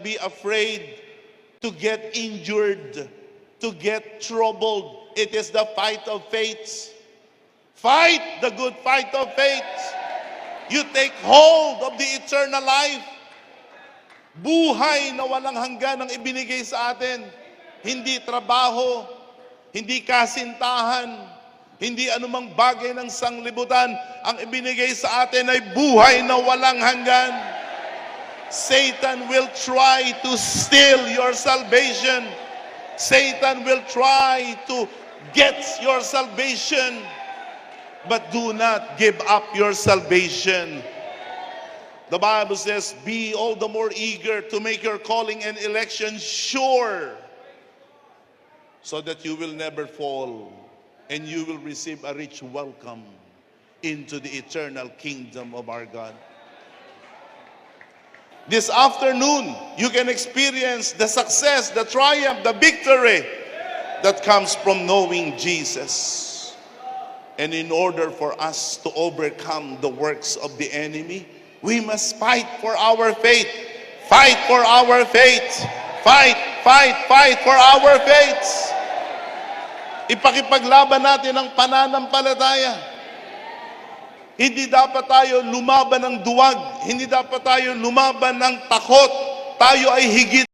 be afraid to get injured, to get troubled. It is the fight of faith. Fight the good fight of faith. You take hold of the eternal life. Buhay na walang hanggan ang ibinigay sa atin. Hindi trabaho, hindi kasintahan, hindi anumang bagay ng sanglibutan. Ang ibinigay sa atin ay buhay na walang hanggan. Satan will try to steal your salvation. Satan will try to get your salvation. But do not give up your salvation. The Bible says, be all the more eager to make your calling and election sure, so that you will never fall and you will receive a rich welcome into the eternal kingdom of our God. This afternoon, you can experience the success, the triumph, the victory that comes from knowing Jesus. And in order for us to overcome the works of the enemy, we must fight for our faith. Fight for our faith. Fight for our faith. Ipakipaglaban natin ang pananampalataya. Hindi dapat tayo lumaban ng duwag. Hindi dapat tayo lumaban ng takot. Tayo ay higit